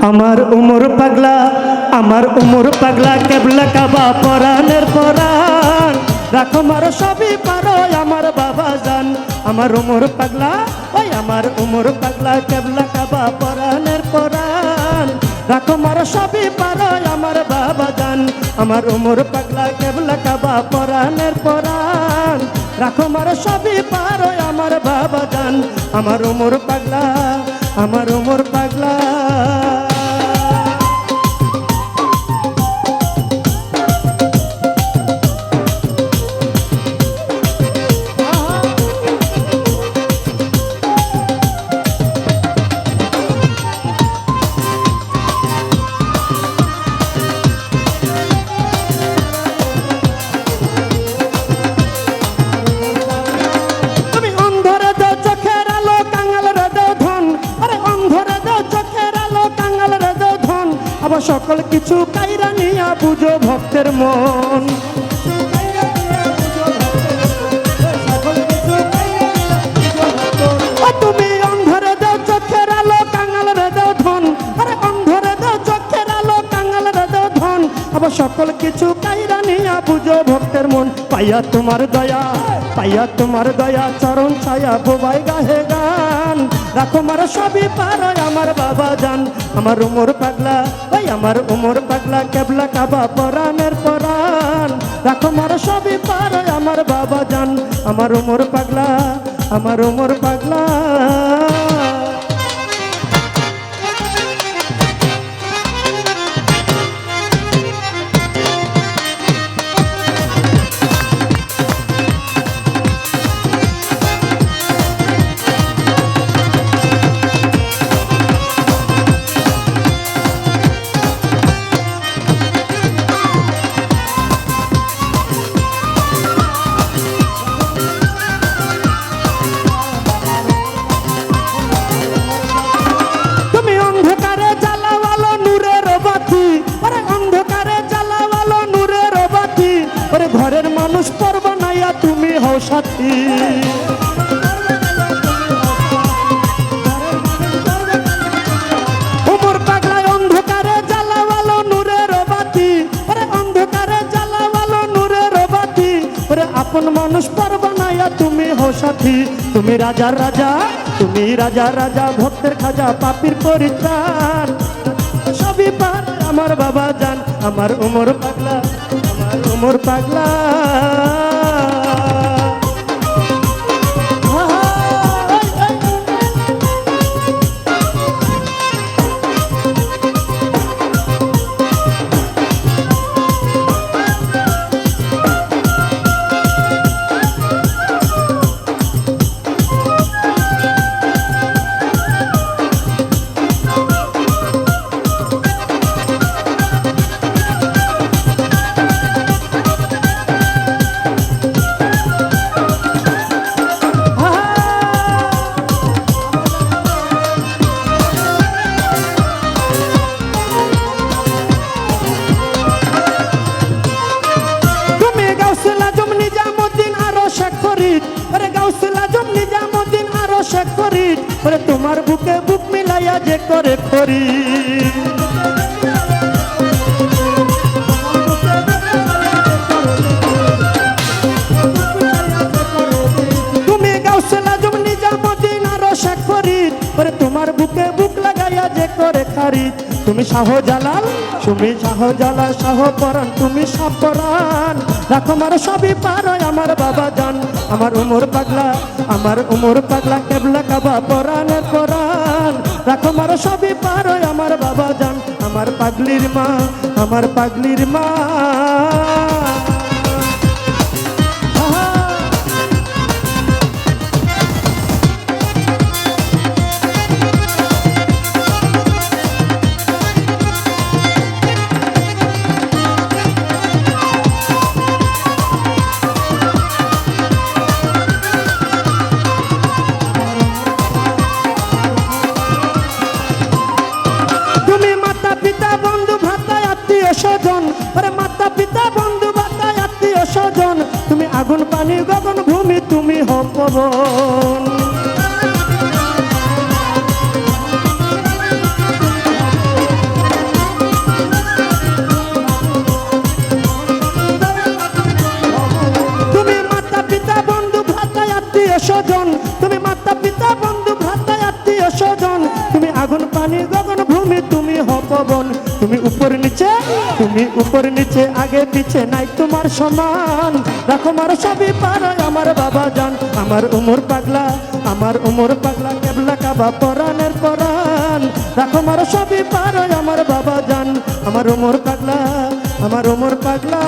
আমার উমর পাগলা, আমার উমর পাগলা, কেবলা কাবা পরাণের পরাণ, রাখো মার সবই পারো আমার বাবা জান। আমার উমর পাগলা, ওই আমার উমর পাগলা, কেবলা কাবা পরাণের পরাণ, রাখো মার সবই পারো আমার বাবা জান। আমার উমর পাগলা, কেবলা কাবা পরাণের পরাণ, রাখো মার সবই পারো আমার বাবা জান। আমার উমর পাগলা, আমার উমর পাগলা। আবার সকল কিছু কাইরা নিয়া বুঝো ভক্তের মন। তুমি অন্ধরে দাও চোখের আলো, কাঙাল রে দাও ধন। আরে অন্ধরে দাও চোখের আলো, কাঙাল রে দাও ধন। আবার সকল কিছু কাইরা নিয়া বুঝো ভক্তের মন। পাইয়া তোমার দয়া, পাইয়া তোমার দয়া, চরণ ছায়া বোবাই গাহে গান, রাখো মার সবই পারো আমার বাবা জান। আমার উমর পাগলা, ওই আমার উমর পাগলা, কেবলা কাবা পরাণের পরাণ, রাখো মার সবই পারো আমার বাবা জান। আমার উমর পাগলা, আমার উমর পাগলা। ঘরের মানুষ পর্ব নাইয়া তুমি হও সাথী। উমর পাগলা অন্ধকারে জ্বালাওয়ালো নূরের বাতি, ওরে অন্ধকারে জ্বালাওয়ালো নূরের বাতি, ওরে আপন মানুষ পর্ব নাইয়া তুমি হও সাথী। তুমি রাজার রাজা, তুমি রাজার রাজা, ভক্তের খাজা, পাপীর পরিত্রাণ, সবই পার আমার বাবা জান। আমার উমর পাগলা, আমার উমর পাগলা। তোমার বুকে বুক মিলাইয়া যে করে করি, তুমি গাউসে আজম নিজামুদ্দিন আরো শেখ ফরিদ, তোমার বুকে বুক লাগাইয়া যে করে খারিদ। তুমি শাহজালাল, তুমি শাহজালাল, শাহ পরাণ, তুমি সব পরাণ, রাখো মার সবই পারো আমার বাবা জান। আমার উমর পাগলা, আমার উমর পাগলা, কেবলা কাবা পরাণের পরাণ, রাখো মার সবই পারো আমার বাবা জান। আমার পাগলির মা, আমার পাগলির মা। তুমি আগুন পানি গগন ভূমি, তুমি হও পবন। স্বজন, তুমি আগুন পানি গগন ভূমি, তুমি হপবন, তুমি উপর নিচে আগে পিছে নাই তোমার সমান। রাখো মার সবই পারো আমার বাবা জান, আমার উমর পাগলা, আমার উমর পাগলা কেবলা কাবা পরাণের পরাণ। রাখো মার সবই পারো আমার বাবা জান, আমার উমর পাগলা, আমার উমর পাগলা।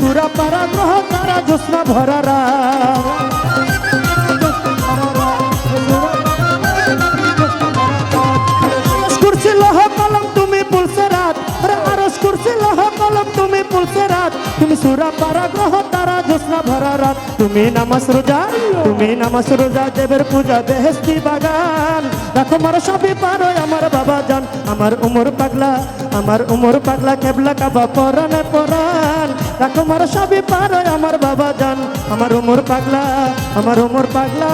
সুরা পারা গ্রহ তারা জ্যোৎস্না ভরা রাত, কুরসি লহ কলম তুমি পুলসে রাত, আরশ কুরসি লহ কলম তুমি পুলসে রাত, তুমি সুরা পারা গ্রহ তারা জ্যোৎস্না ভরা রাত। তুমি নামাজ রোজা দেবের পূজা বেহেশতি বাগান। রাখো মার সবই পারো আমার বাবা জান, আমার উমর পাগলা, আমার উমর পাগলা কেবলা কাবা পরাণে পরাণ। রাখো মার সবই পারো আমার বাবা জান, আমার উমর পাগলা, আমার উমর পাগলা।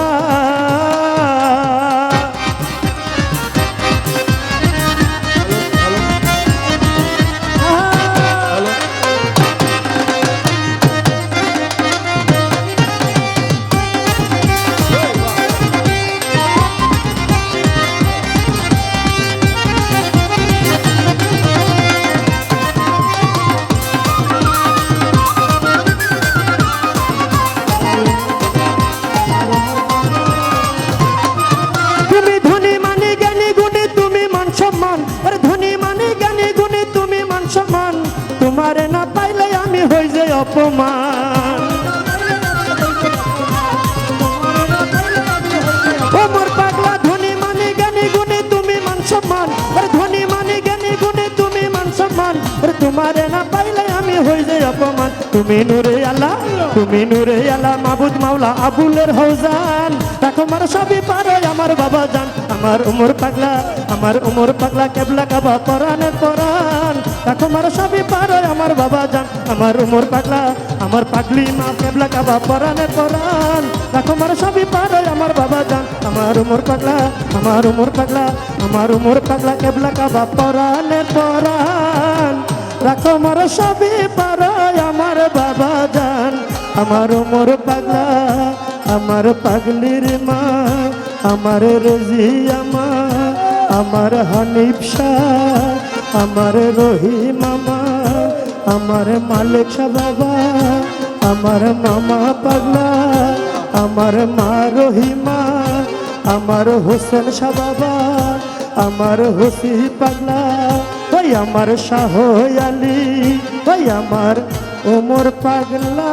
তোমারে না পাইলে আমি হই যে অপমান। ওমর পাগলা ধনী মানি জ্ঞানী গুণী তুমি মান সম্মান, ধনী মানি জ্ঞানী গুণী তুমি মান সম্মান, তোমারে না পাইলে আমি হই যে অপমান। তুমি নূরে আল্লাহ মাবুদ মাওলা আবুলের হৌজান। রাখো মার সবই পারো আমার বাবা জান, আমার উমর পাগলা, আমার উমর পাগলা কেবলা কাবা পরাণের পরাণ। রাখো মার সবই পারো আমার বাবা জান, আমার উমর পাগলা, আমার পাগলি মা কেবলা কাবা পরাণের পরাণ। রাখো মার সবই পারো আমার বাবা জান, আমার উমর পাগলা, আমার উমর পাগলা, আমার উমর পাগলা কেবলা কাবা পরাণের পরাণ। রাখো মার সবই পারো আমার বাবা জান, আমার উমর পাগলা, আমার পাগলির মা, আমার রোজিয়া মা, আমার হানিফ শাহ, আমার রহিম মামা, আমার মালিক শাহ বাবা, আমার মামা পাগলা, আমার মা রহিমা, আমার হোসেন শাহ বাবা, আমার হোসি পাগলা, ওই আমার শাহ আলী, ওই আমার ওমর পাগলা।